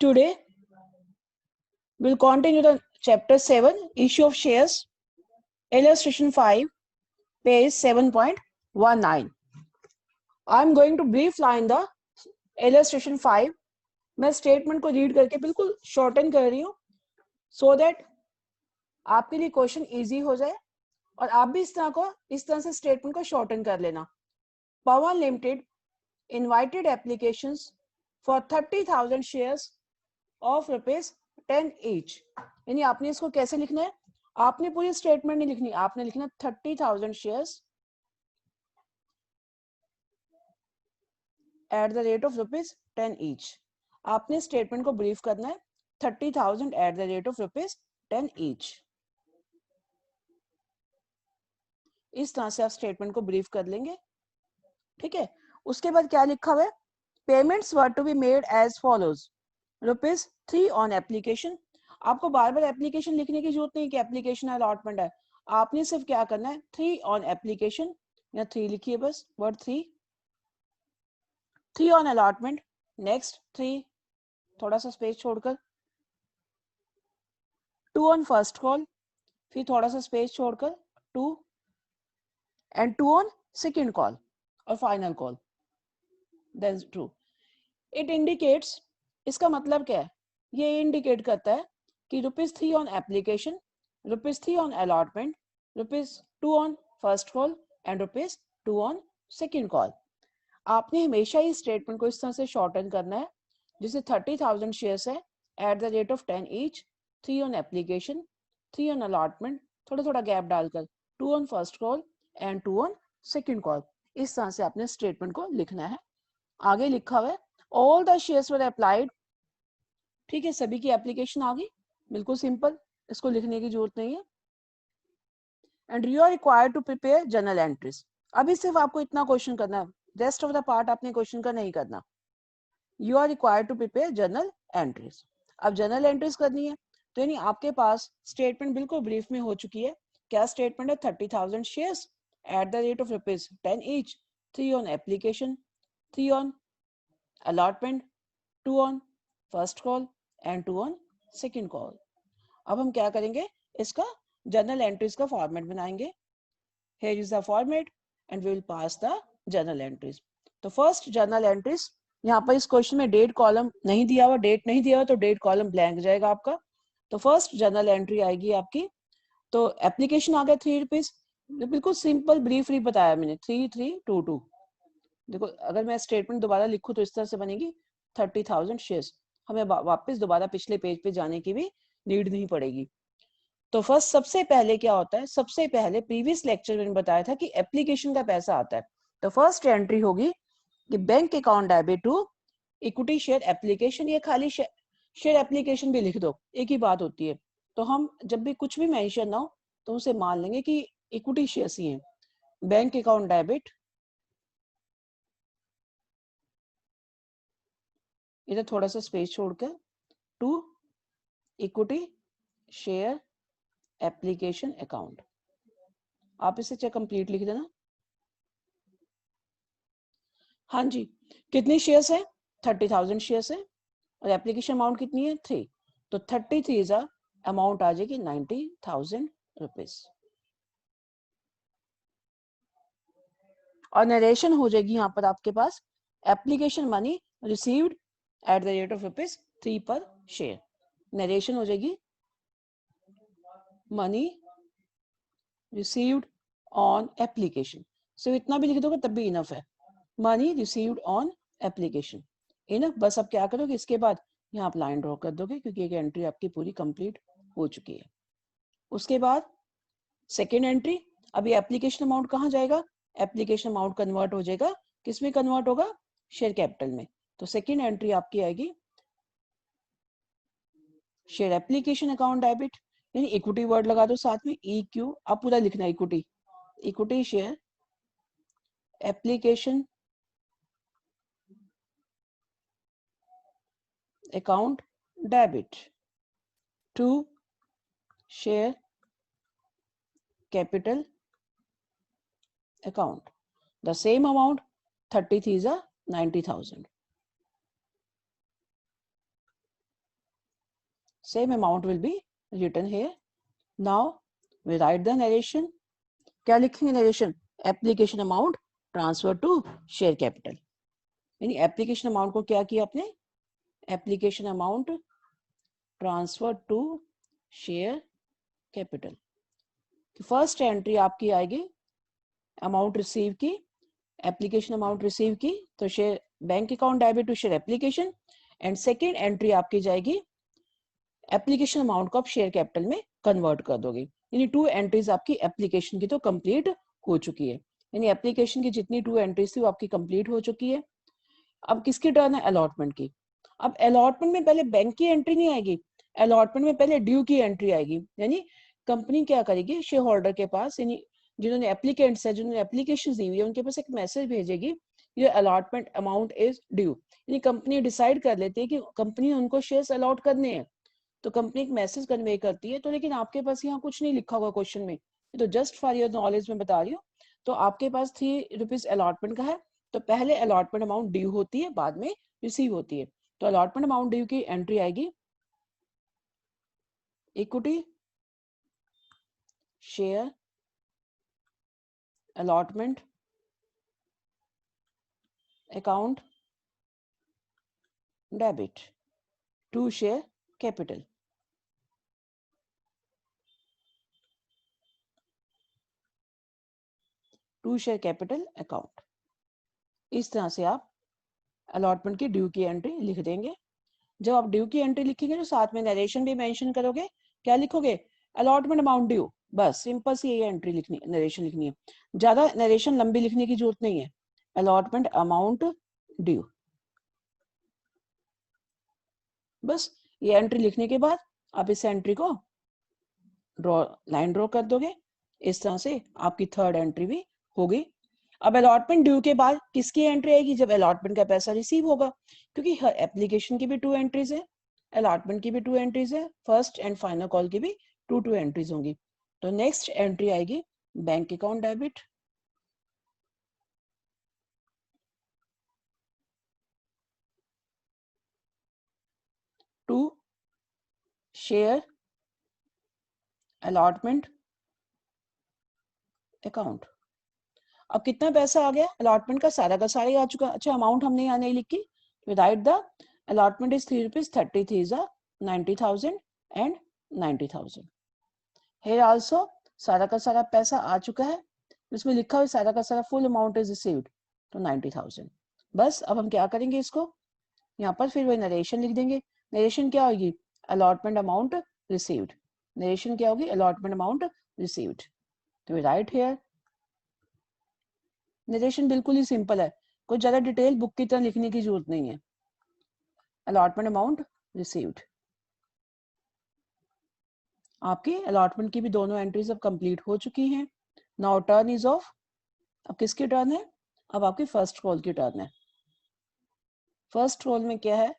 Today, we'll continue the chapter 7, issue of shares, illustration 5, page 7.19. I'm going to brief line the illustration 5. मैं statement को read करके बिल्कुल shorten कर रही हूँ सो दैट आपके लिए क्वेश्चन इजी हो जाए और आप भी इस तरह से स्टेटमेंट को शॉर्टन कर लेना. पवन limited invited applications for 30,000 shares of ₹10 each. यानी आपने इसको कैसे लिखना है? आपने पूरी स्टेटमेंट नहीं लिखनी, आपने लिखना 30,000 shares at the rate of ₹10 each. आपने स्टेटमेंट को ब्रीफ करना है 30,000 at the rate of ₹10 each. इस तरह से आप स्टेटमेंट को ब्रीफ कर लेंगे. ठीक है. उसके बाद क्या लिखा हुआ है? Payments were to be made as follows. ₹3 on application. आपको बार बार एप्लीकेशन लिखने की जरूरत नहीं कि एप्लीकेशन अलॉटमेंट है. आपने सिर्फ क्या करना है 3 ऑन एप्लीकेशन या 3 लिखिए बस वर्ड 3 ऑन अलॉटमेंट. नेक्स्ट 3 थोड़ा सा स्पेस छोड़कर 2 ऑन फर्स्ट कॉल, फिर थोड़ा सा स्पेस छोड़कर 2 एंड 2 ऑन सेकेंड कॉल और final call. That's true. It indicates, इसका मतलब क्या है? ये इंडिकेट करता है कि ₹3 on application, ₹3 on allotment, ₹2 on first call and ₹2 on second call. आपने हमेशा ही स्टेटमेंट को इस तरह से शॉर्टन करना है जिसे 30,000 शेयर्स है eight the rate of 10 each, 3 on application, 3 on allotment, थोड़ा थोड़ा गैप डालकर 2 on first call and 2 on second call. इस तरह से आपने स्टेटमेंट को लिखना है. आगे लिखा हुआ है all the shares were applied. ठीक है, सभी की एप्लीकेशन आ गई. बिल्कुल सिंपल, इसको लिखने की जरूरत नहीं है. And you are required to prepare journal entries. अभी सिर्फ आपको इतना क्वेश्चन करना है, रेस्ट ऑफ द पार्ट आपने क्वेश्चन का नहीं करना. You are required to prepare journal entries. अब जर्नल एंट्रीज करनी है तो यानी आपके पास स्टेटमेंट बिल्कुल ब्रीफ में हो चुकी है. क्या स्टेटमेंट है? 30,000 shares at the rate of ₹10 each, 3 on application, 3 on allotment, 2 on first call and 2 on second call. अब हम क्या करेंगे? इसका जर्नल एंट्रीज का फॉर्मेट बनाएंगे. Here is the format and we will pass the journal entries. तो first journal entries, यहाँ पर इस क्वेश्चन में डेट कॉलम नहीं दिया हुआ, डेट नहीं दिया हुआ तो डेट कॉलम ब्लैंक जाएगा आपका. तो फर्स्ट जर्नल एंट्री आएगी आपकी. तो एप्लीकेशन आ गया ₹3. बिल्कुल सिंपल ब्रीफली बताया मैंने, 3322. देखो अगर मैं स्टेटमेंट दोबारा लिखूं तो इस तरह से बनेगी 30,000 शेयर्स. हमें वापस दोबारा पिछले पेज पे जाने की भी नीड नहीं पड़ेगी. तो फर्स्ट सबसे पहले क्या होता है? सबसे पहले प्रीवियस लेक्चर में बताया था कि एप्लीकेशन का पैसा आता है. तो फर्स्ट एंट्री होगी कि bank account debit to equity share application. ये खाली शेयर एप्लीकेशन भी लिख दो, एक ही बात होती है. तो हम जब भी कुछ भी मेंशन ना हो तो उसे मान लेंगे कि इक्विटी शेयर्स ही हैं. बैंक अकाउंट डेबिट, इधर थोड़ा सा स्पेस छोड़कर, to equity share application account. आप इसे चाहे कंप्लीट लिख देना. हाँ जी, कितनी शेयर्स है? 30,000 शेयर्स है और एप्लीकेशन अमाउंट कितनी है? 3. तो 33 अमाउंट आ जाएगी ₹90,000. और नरेशन हो जाएगी यहाँ पर आपके पास application money received at the rate of ₹3 पर शेयर. नरेशन हो जाएगी मनी रिसीव्ड ऑन एप्लीकेशन. सिर्फ इतना भी लिख दोगे तब भी इनफ है. Money received on application enough. बस अब क्या करोगे? इसके बाद यहाँ आप लाइन ड्रॉ कर दोगे क्योंकि एक एंट्री आपकी पूरी कंप्लीट हो चुकी है. उसके बाद सेकेंड एंट्री, अभी एप्लीकेशन अमाउंट कहाँ जाएगा? एप्लीकेशन अमाउंट कन्वर्ट हो जाएगा, किसमें कन्वर्ट होगा? शेयर कैपिटल में. तो सेकेंड एंट्री आपकी आएगी शेयर एप्लीकेशन अकाउंट डेबिट, यानी इक्विटी वर्ड लगा दो साथ में, EQ. अब पूरा लिखना है equity, equity share application account debit to share capital account. The same amount 33 90,000. Same amount will be written here. Now we write the narration. क्या लिखेंगे narration? Application amount transfer to share capital. यानी application amount को क्या किया आपने? Application amount transfer to share capital. First entry आपकी आएगी amount receive की, एप्लीकेशन अमाउंट रिसीव की, तो share bank account debit to share application, and second entry आपकी जाएगी एप्लीकेशन अमाउंट को आप शेयर कैपिटल में कन्वर्ट कर दोगे। यानी 2 एंट्रीज आपकी एप्लीकेशन की तो कंप्लीट हो चुकी है। यानी एप्लीकेशन की जितनी 2 एंट्रीज थी वो आपकी कंप्लीट हो चुकी है। अब किसकी टर्न है? अलॉटमेंट की। अब अलॉटमेंट में पहले बैंक की एंट्री नहीं आएगी, अलॉटमेंट में पहले ड्यू की एंट्री आएगी। यानी कंपनी क्या करेगी, शेयर होल्डर के पास, यानी जिन्होंने एप्लीकेंट्स है, जिन्होंने एप्लीकेशन दी हुई है, उनके पास एक मैसेज भेजेगी, ये अलॉटमेंट अमाउंट इज ड्यू। यानी कंपनी डिसाइड कर लेती है कि कंपनी उनको शेयर्स अलॉट करने हैं, तो कंपनी एक मैसेज कन्वे करती है। तो लेकिन आपके पास यहाँ कुछ नहीं लिखा हुआ क्वेश्चन में, तो जस्ट फॉर योर नॉलेज में बता रही हूँ। तो आपके पास ₹3 अलॉटमेंट का है, तो पहले अलॉटमेंट अमाउंट ड्यू होती है, बाद में रिसीव होती है। तो अलॉटमेंट अमाउंट ड्यू की एंट्री आएगी equity share allotment account debit to share capital. To share capital account. इस तरह से आप अलॉटमेंट की ड्यू की एंट्री लिख देंगे। जब आप ड्यू की एंट्री लिखेंगे तो साथ में नरेशन भी मेंशन करोगे। क्या लिखोगे? Allotment amount due. बस सिंपल सी ये एंट्री लिखनी, नरेशन लिखनी है। ज्यादा नरेशन लंबी लिखने की जरूरत नहीं है। अलॉटमेंट अमाउंट ड्यू, बस ये एंट्री लिखने के बाद आप इस एंट्री को लाइन ड्रॉ कर दोगे। इस तरह से आपकी थर्ड एंट्री भी होगी। अब अलॉटमेंट ड्यू के बाद किसकी एंट्री आएगी? जब अलॉटमेंट का पैसा रिसीव होगा, क्योंकि हर एप्लीकेशन की भी 2 एंट्रीज है, अलॉटमेंट की भी 2 एंट्रीज है, फर्स्ट एंड फाइनल कॉल की भी 2 एंट्रीज होंगी। तो नेक्स्ट एंट्री आएगी bank account debit to share allotment account. अब कितना पैसा आ गया अलॉटमेंट का? सारा का सारा ही आ चुका। अच्छा, अमाउंट हमने यहाँ नहीं लिखी। Right the allotment is ₹3, 30 is 90,000 and 90,000। Here also सारा का सारा पैसा आ चुका है, इसमें लिखा हुआ सारा का सारा फुल अमाउंट इज रिसीव्ड, तो 90,000। बस अब हम क्या करेंगे, इसको यहाँ पर फिर वही नरेशन लिख देंगे। नरेशन क्या होगी? Allotment amount received. नरेशन क्या होगी? Allotment amount received. तो राइट हियर नरेशन बिल्कुल ही सिंपल है, कोई ज्यादा डिटेल बुक की तरह लिखने की जरूरत नहीं है। Allotment amount received. आपकी अलॉटमेंट की भी दोनों एंट्रीज अब कंप्लीट हो चुकी हैं। Now turn is of. अब किसकी टर्न है? अब आपकी फर्स्ट कॉल की टर्न है। फर्स्ट कॉल में क्या है?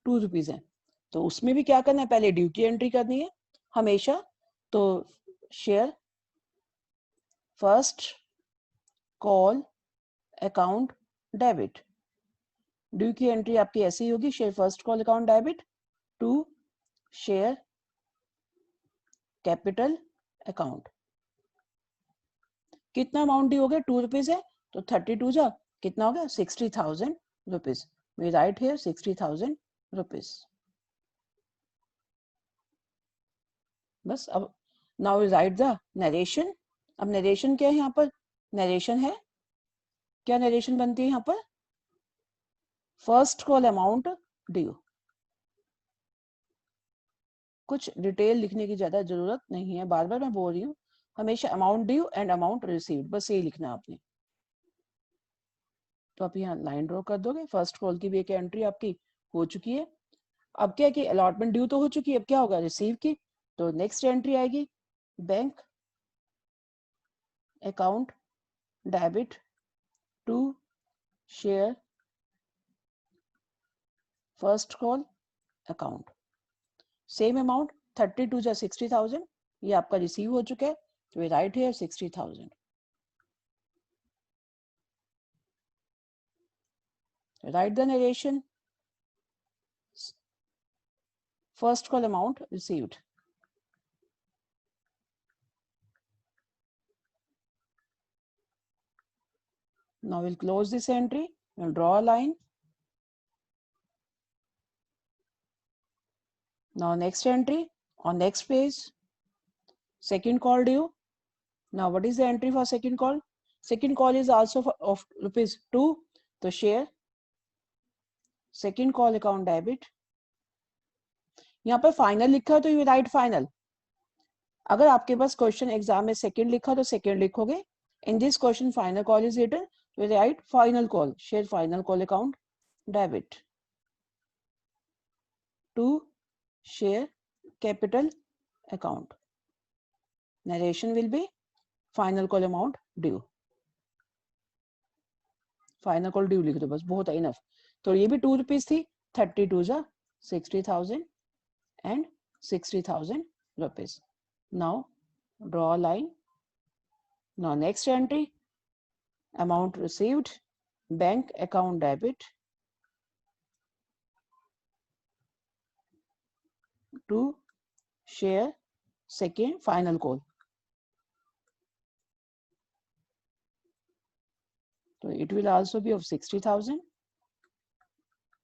₹2 है, तो उसमें भी क्या करना है? पहले ड्यू की एंट्री करनी है हमेशा। तो share first call account debit, due की एंट्री आपकी ऐसी ही होगी, share first call account debit to share capital account. कितना अमाउंट ड्यू हो गया? ₹2 है, तो 32 जा कितना हो गया? ₹60,000। We write here ₹60,000। बस अब now we write the narration. अब नरेशन क्या है यहाँ पर? नरेशन है, क्या नरेशन बनती है यहाँ पर? First call amount due. कुछ डिटेल लिखने की ज्यादा जरूरत नहीं है, बार बार मैं बोल रही हूँ, हमेशा amount due and amount received, बस ये लिखना आपने। तो आप यहाँ लाइन ड्रॉ कर दोगे। फर्स्ट कॉल की भी एक एंट्री आपकी हो चुकी है। अब क्या है कि अलॉटमेंट ड्यू तो हो चुकी है, अब क्या होगा? रिसीव की। तो नेक्स्ट एंट्री आएगी bank account debit to share first call account. Same amount 32 जा 60,000, ये आपका रिसीव हो चुका है, तो we write here 60,000। Write the narration. first call amount received. Now we'll close this entry and draw a line. Now next entry on next page, second call due. Now what is the entry for second call? Second call is also for of ₹2. तो share second call account debit. यहाँ पर final लिखा है तो you write final. अगर आपके पास question exam में सेकंड लिखा तो सेकंड लिखोगे. In this question final call is written, you write final call, share final call account debit to share capital account. Narration will be final call amount due. Final call due लिख दो बस, बहुत है enough. तो ये भी ₹2 थी. 32 जा 60,000 and 60,000 rupees. Now draw a line. Now next entry, amount received, bank account debit to share second final call. So it will also be of 60,000.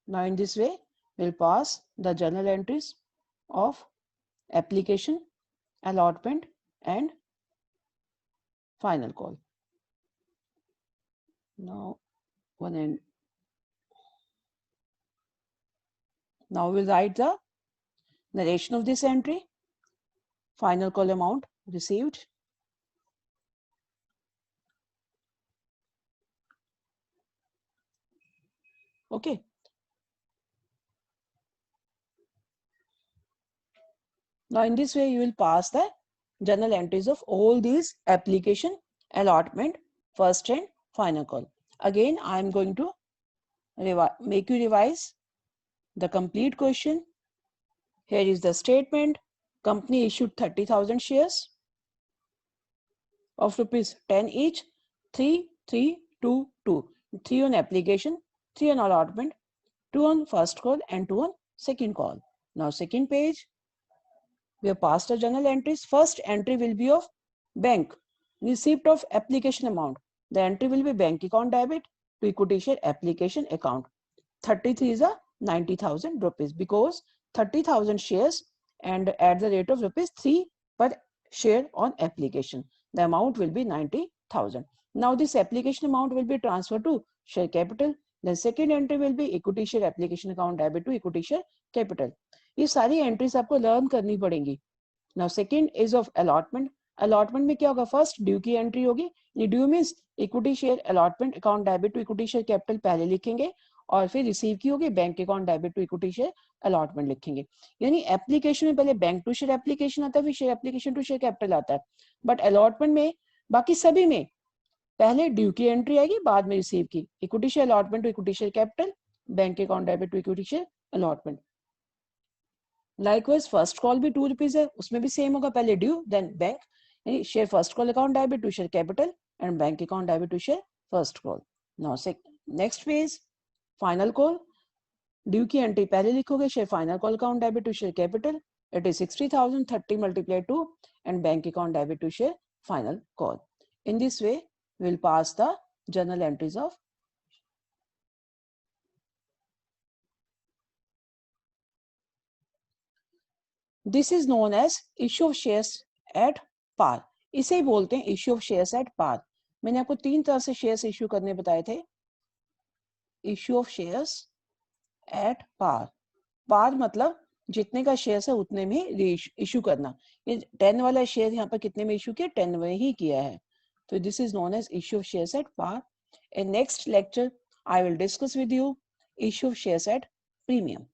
Now in this way, we'll pass the journal entries of application, allotment and final call. Now now we'll write the narration of this entry. Final call amount received. Okay. Now in this way, you will pass the journal entries of all these application, allotment, first and final call. Again, I am going to make you revise the complete question. Here is the statement. Company issued 30,000 shares of ₹10 each, 3, 3, 2, 2. 3 on application, 3 on allotment, 2 on first call and 2 on second call. Now second page, we have passed the journal entries. First entry will be of bank, receipt of application amount. The entry will be bank account debit to equity share application account. 33 is a 90,000 rupees because 30,000 shares and at the rate of ₹3 per share on application. The amount will be 90,000. Now this application amount will be transferred to share capital. Then second entry will be equity share application account debit to equity share capital. ये सारी entries आपको learn करनी पड़ेंगी. Now second is of allotment. Allotment में क्या होगा? First due की entry होगी. ये due means equity share allotment account debit to equity share capital पहले लिखेंगे और फिर रिसीव की होगी bank account debit to equity share allotment लिखेंगे. यानी एप्लीकेशन में पहले बैंक टू शेयर एप्लीकेशन आता है, फिर share application to share capital आता है. बट अलॉटमेंट में बाकी सभी में पहले ड्यू की एंट्री आएगी, बाद में रिसीव की. Equity share allotment to equity share capital, bank account debit to equity share allotment. Likewise first call भी ₹2 है, उसमें भी सेम होगा, पहले due then bank. Share first call account debit to share capital and bank account debit to share first call. Now next page, final call. Due की entry पहले लिखोगे, share final call account debit to share capital. It is 60,000, 30 multiplied 2 and bank account debit to share final call. In this way, we will pass the journal entries of This is known as issue of shares at par. इसे बोलते हैं issue of shares at par. मैंने आपको 3 तरह से shares issue करने बताए थे. issue of shares at par. par मतलब जितने का शेयर है उतने में इश्यू करना. ये 10 वाला शेयर यहाँ पर कितने में इश्यू किया? 10 में ही किया है. तो this is known as issue of shares at par. In next lecture, I will discuss with you issue of shares at premium.